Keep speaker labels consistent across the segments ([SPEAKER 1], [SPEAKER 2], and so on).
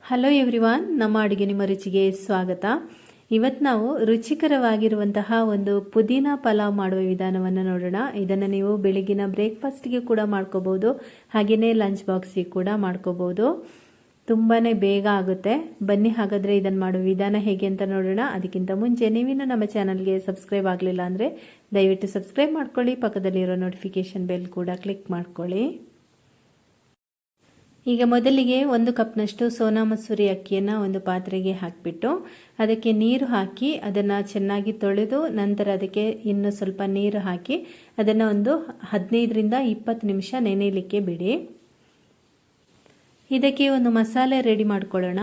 [SPEAKER 1] Hello everyone, ನಮ್ಮ ಅಡುಗೆ ನಿಮ್ಮ ರುಚಿಗೆ ಸ್ವಾಗತ. ಇವತ್ತು ನಾವು ರುಚಿಕರವಾಗಿರುವಂತಹ ಒಂದು ಪುದೀನಾ ಪಲಾವ್ ಮಾಡುವ ವಿಧಾನವನ್ನು ನೋಡೋಣ. ಇದನ್ನು ನೀವು ಬೆಳಗಿನ ಬ್ರೇಕ್ಫಾಸ್ಟ್ಗೆ ಕೂಡ ಮಾಡ್ಕೋಬಹುದು, ಹಾಗೆಯೇ ಲಂಚ್ ಬಾಕ್ಸ್ಗೆ ಕೂಡ ಮಾಡ್ಕೋಬಹುದು. ತುಂಬಾ ಬೇಗ ಆಗುತ್ತೆ. ಬನ್ನಿ ಹಾಗಾದರೆ ಇದನ್ನು ಮಾಡುವ ವಿಧಾನ ಹೇಗೆ ಅಂತ ನೋಡೋಣ. ಅದಕ್ಕಿಂತ ಮುಂಚೆ ನೀವಿನ್ನು ನಮ್ಮ ಚಾನಲ್ಗೆ ಸಬ್ಸ್ಕ್ರೈಬ್ ಆಗಲಿಲ್ಲ ಅಂದರೆ ದಯವಿಟ್ಟು ಸಬ್ಸ್ಕ್ರೈಬ್ ಮಾಡ್ಕೊಳ್ಳಿ. ಪಕ್ಕದಲ್ಲಿರೋ ನೋಟಿಫಿಕೇಷನ್ ಬೆಲ್ ಕೂಡ ಕ್ಲಿಕ್ ಮಾಡ್ಕೊಳ್ಳಿ. ಈಗ ಮೊದಲಿಗೆ 1 ಕಪ್ನಷ್ಟು ಸೋನಾ ಮಸೂರಿ ಅಕ್ಕಿಯನ್ನು ಒಂದು ಪಾತ್ರೆಗೆ ಹಾಕಿಬಿಟ್ಟು ಅದಕ್ಕೆ ನೀರು ಹಾಕಿ ಅದನ್ನು ಚೆನ್ನಾಗಿ ತೊಳೆದು ನಂತರ ಅದಕ್ಕೆ ಇನ್ನು ಸ್ವಲ್ಪ ನೀರು ಹಾಕಿ ಅದನ್ನು ಒಂದು 15ರಿಂದ 20 ನಿಮಿಷ ನೆನೆಯಲಿಕ್ಕೆ ಬಿಡಿ. ಇದಕ್ಕೆ ಒಂದು ಮಸಾಲೆ ರೆಡಿ ಮಾಡ್ಕೊಳ್ಳೋಣ.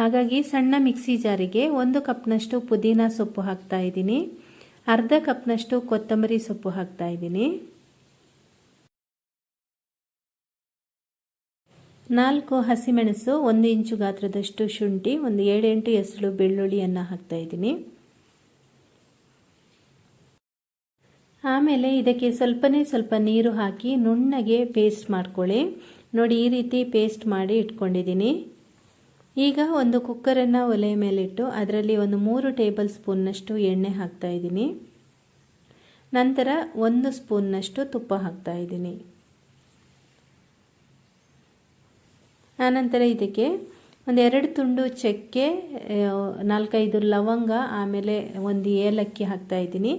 [SPEAKER 1] ಹಾಗಾಗಿ ಸಣ್ಣ ಮಿಕ್ಸಿ ಜಾರಿಗೆ 1 ಕಪ್ನಷ್ಟು ಪುದೀನಾ ಸೊಪ್ಪು ಹಾಕ್ತಾ ಇದ್ದೀನಿ, ಅರ್ಧ ಕಪ್ನಷ್ಟು ಕೊತ್ತಂಬರಿ ಸೊಪ್ಪು ಹಾಕ್ತಾ ಇದ್ದೀನಿ, 4 ಹಸಿಮೆಣಸು, 1 ಇಂಚು ಗಾತ್ರದಷ್ಟು ಶುಂಠಿ, ಒಂದು 7-8 ಎಸಳು ಬೆಳ್ಳುಳ್ಳಿಯನ್ನು ಹಾಕ್ತಾ ಇದ್ದೀನಿ. ಆಮೇಲೆ ಇದಕ್ಕೆ ಸ್ವಲ್ಪ ನೀರು ಹಾಕಿ ನುಣ್ಣಗೆ ಪೇಸ್ಟ್ ಮಾಡ್ಕೊಳ್ಳಿ. ನೋಡಿ, ಈ ರೀತಿ ಪೇಸ್ಟ್ ಮಾಡಿ ಇಟ್ಕೊಂಡಿದ್ದೀನಿ. ಈಗ ಒಂದು ಕುಕ್ಕರನ್ನು ಒಲೆ ಮೇಲಿಟ್ಟು ಅದರಲ್ಲಿ ಒಂದು 3 ಟೇಬಲ್ ಸ್ಪೂನ್ನಷ್ಟು ಎಣ್ಣೆ ಹಾಕ್ತಾ ಇದ್ದೀನಿ. ನಂತರ 1 ಸ್ಪೂನ್ನಷ್ಟು ತುಪ್ಪ ಹಾಕ್ತಾ ಇದ್ದೀನಿ. ಆನಂತರ ಇದಕ್ಕೆ ಒಂದು 2 ತುಂಡು ಚಕ್ಕೆ, 4-5 ಲವಂಗ, ಆಮೇಲೆ ಒಂದು ಏಲಕ್ಕಿ ಹಾಕ್ತಾ ಇದ್ದೀನಿ.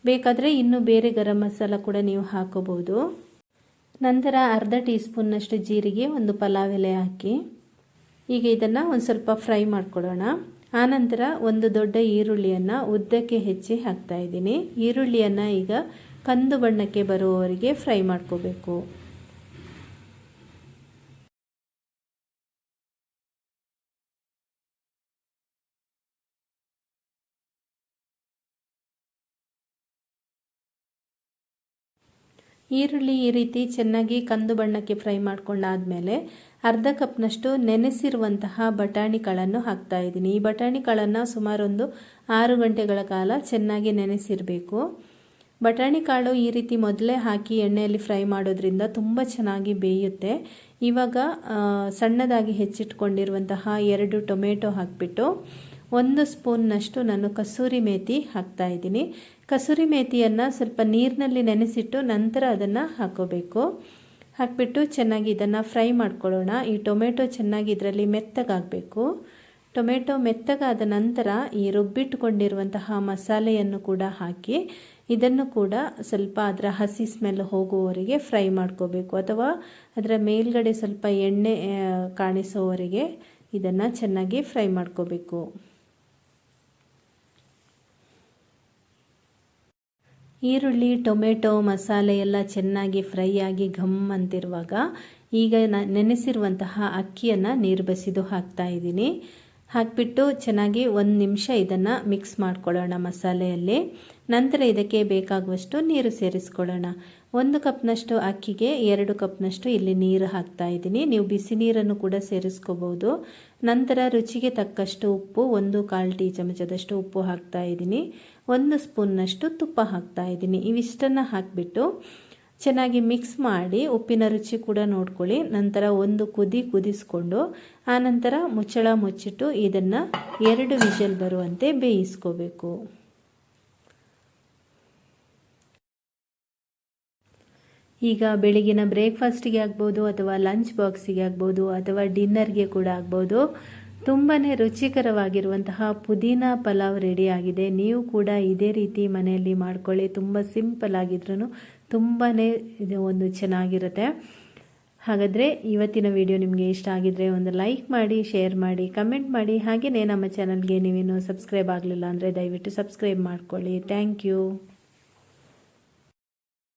[SPEAKER 1] ಬೇಕಾದರೆ ಇನ್ನು ಬೇರೆ ಗರಂ ಮಸಾಲ ಕೂಡ ನೀವು ಹಾಕೋಬಹುದು. ನಂತರ ಅರ್ಧ ಟೀ ಸ್ಪೂನ್ನಷ್ಟು ಜೀರಿಗೆ, ಒಂದು ಪಲಾವ್ ಎಲೆ ಹಾಕಿ ಈಗ ಇದನ್ನು ಒಂದು ಸ್ವಲ್ಪ ಫ್ರೈ ಮಾಡ್ಕೊಳ್ಳೋಣ. ಆನಂತರ ಒಂದು ದೊಡ್ಡ ಈರುಳ್ಳಿಯನ್ನು ಉದ್ದಕ್ಕೆ ಹೆಚ್ಚಿ ಹಾಕ್ತಾ ಇದ್ದೀನಿ. ಈರುಳ್ಳಿಯನ್ನು ಈಗ ಕಂದು ಬಣ್ಣಕ್ಕೆ ಬರುವವರೆಗೆ ಫ್ರೈ ಮಾಡ್ಕೋಬೇಕು. ಈರುಳ್ಳಿ ಈ ರೀತಿ ಚೆನ್ನಾಗಿ ಕಂದು ಬಣ್ಣಕ್ಕೆ ಫ್ರೈ ಮಾಡ್ಕೊಂಡಾದ್ಮೇಲೆ ಅರ್ಧ ಕಪ್ನಷ್ಟು ನೆನೆಸಿರುವಂತಹ ಬಟಾಣಿ ಕಾಳನ್ನು ಹಾಕ್ತಾ ಇದ್ದೀನಿ. ಈ ಬಟಾಣಿ ಕಾಳನ್ನು ಸುಮಾರು ಒಂದು 6 ಗಂಟೆಗಳ ಕಾಲ ಚೆನ್ನಾಗಿ ನೆನೆಸಿರಬೇಕು. ಬಟಾಣಿ ಕಾಳು ಈ ರೀತಿ ಮೊದಲೇ ಹಾಕಿ ಎಣ್ಣೆಯಲ್ಲಿ ಫ್ರೈ ಮಾಡೋದ್ರಿಂದ ತುಂಬ ಚೆನ್ನಾಗಿ ಬೇಯುತ್ತೆ. ಇವಾಗ ಸಣ್ಣದಾಗಿ ಹೆಚ್ಚಿಟ್ಕೊಂಡಿರುವಂತಹ 2 ಟೊಮೆಟೊ ಹಾಕಿಬಿಟ್ಟು 1 ಸ್ಪೂನ್ನಷ್ಟು ನಾನು ಕಸೂರಿ ಮೇಥಿ ಹಾಕ್ತಾ ಇದ್ದೀನಿ. ಕಸೂರಿ ಮೇಥಿಯನ್ನು ಸ್ವಲ್ಪ ನೀರಿನಲ್ಲಿ ನೆನೆಸಿಟ್ಟು ನಂತರ ಅದನ್ನು ಹಾಕೋಬೇಕು. ಹಾಕಿಬಿಟ್ಟು ಚೆನ್ನಾಗಿ ಇದನ್ನು ಫ್ರೈ ಮಾಡ್ಕೊಳ್ಳೋಣ. ಈ ಟೊಮೆಟೊ ಚೆನ್ನಾಗಿ ಇದರಲ್ಲಿ ಮೆತ್ತಗಾಗಬೇಕು. ಟೊಮೆಟೊ ಮೆತ್ತಗಾದ ನಂತರ ಈ ರುಬ್ಬಿಟ್ಟುಕೊಂಡಿರುವಂತಹ ಮಸಾಲೆಯನ್ನು ಕೂಡ ಹಾಕಿ ಇದನ್ನು ಕೂಡ ಸ್ವಲ್ಪ ಅದರ ಹಸಿ ಸ್ಮೆಲ್ ಹೋಗುವವರೆಗೆ ಫ್ರೈ ಮಾಡ್ಕೋಬೇಕು, ಅಥವಾ ಅದರ ಮೇಲ್ಗಡೆ ಸ್ವಲ್ಪ ಎಣ್ಣೆ ಕಾಣಿಸೋವರೆಗೆ ಇದನ್ನು ಚೆನ್ನಾಗಿ ಫ್ರೈ ಮಾಡ್ಕೋಬೇಕು. ಈರುಳ್ಳಿ, ಟೊಮೆಟೊ, ಮಸಾಲೆ ಎಲ್ಲ ಚೆನ್ನಾಗಿ ಫ್ರೈ ಆಗಿ ಘಮ್ ಅಂತಿರುವಾಗ ಈಗ ನೆನೆಸಿರುವಂತಹ ಅಕ್ಕಿಯನ್ನು ನೀರು ಬಸಿದು ಹಾಕ್ತಾ ಇದ್ದೀನಿ. ಹಾಕಿಬಿಟ್ಟು ಚೆನ್ನಾಗಿ 1 ನಿಮಿಷ ಇದನ್ನು ಮಿಕ್ಸ್ ಮಾಡ್ಕೊಳ್ಳೋಣ ಮಸಾಲೆಯಲ್ಲಿ. ನಂತರ ಇದಕ್ಕೆ ಬೇಕಾಗುವಷ್ಟು ನೀರು ಸೇರಿಸ್ಕೊಳ್ಳೋಣ. 1 ಕಪ್ನಷ್ಟು ಅಕ್ಕಿಗೆ 2 ಕಪ್ನಷ್ಟು ಇಲ್ಲಿ ನೀರು ಹಾಕ್ತಾ ಇದ್ದೀನಿ. ನೀವು ಬಿಸಿ ನೀರನ್ನು ಕೂಡ ಸೇರಿಸ್ಕೋಬಹುದು. ನಂತರ ರುಚಿಗೆ ತಕ್ಕಷ್ಟು ಉಪ್ಪು, 1/4 ಟೀ ಚಮಚದಷ್ಟು ಉಪ್ಪು ಹಾಕ್ತಾ ಇದ್ದೀನಿ. 1 ಸ್ಪೂನ್ನಷ್ಟು ತುಪ್ಪ ಹಾಕ್ತಾ ಇದ್ದೀನಿ. ಇವಿಷ್ಟನ್ನು ಹಾಕಿಬಿಟ್ಟು ಚೆನ್ನಾಗಿ ಮಿಕ್ಸ್ ಮಾಡಿ ಉಪ್ಪಿನ ರುಚಿ ಕೂಡ ನೋಡ್ಕೊಳ್ಳಿ. ನಂತರ ಒಂದು ಕುದಿಸ್ಕೊಂಡು ಆನಂತರ ಮುಚ್ಚಳ ಮುಚ್ಚಿಟ್ಟು ಇದನ್ನು 2 ವಿಷಲ್ ಬರುವಂತೆ ಬೇಯಿಸ್ಕೋಬೇಕು. ಈಗ ಬೆಳಗಿನ ಬ್ರೇಕ್ಫಾಸ್ಟಿಗೆ ಆಗ್ಬೋದು, ಅಥವಾ ಲಂಚ್ ಬಾಕ್ಸಿಗೆ ಆಗ್ಬೋದು, ಅಥವಾ ಡಿನ್ನರ್ಗೆ ಕೂಡ ಆಗ್ಬೋದು. ತುಂಬಾ ರುಚಿಕರವಾಗಿರುವಂತಹ ಪುದೀನಾ ಪಲಾವ್ ರೆಡಿ ಆಗಿದೆ. ನೀವು ಕೂಡ ಇದೇ ರೀತಿ ಮನೆಯಲ್ಲಿ ಮಾಡ್ಕೊಳ್ಳಿ. ತುಂಬ ಸಿಂಪಲ್ ಆಗಿದ್ರೂ ತುಂಬಾ ಇದು ಒಂದು ಚೆನ್ನಾಗಿರುತ್ತೆ. ಹಾಗಾದರೆ ಇವತ್ತಿನ ವಿಡಿಯೋ ನಿಮಗೆ ಇಷ್ಟ ಆಗಿದ್ರೆ ಒಂದು ಲೈಕ್ ಮಾಡಿ, ಶೇರ್ ಮಾಡಿ, ಕಮೆಂಟ್ ಮಾಡಿ. ಹಾಗೆಯೇ ನಮ್ಮ ಚಾನಲ್ಗೆ ನೀವೇನು ಸಬ್ಸ್ಕ್ರೈಬ್ ಆಗಲಿಲ್ಲ ಅಂದರೆ ದಯವಿಟ್ಟು ಸಬ್ಸ್ಕ್ರೈಬ್ ಮಾಡ್ಕೊಳ್ಳಿ. Thank you.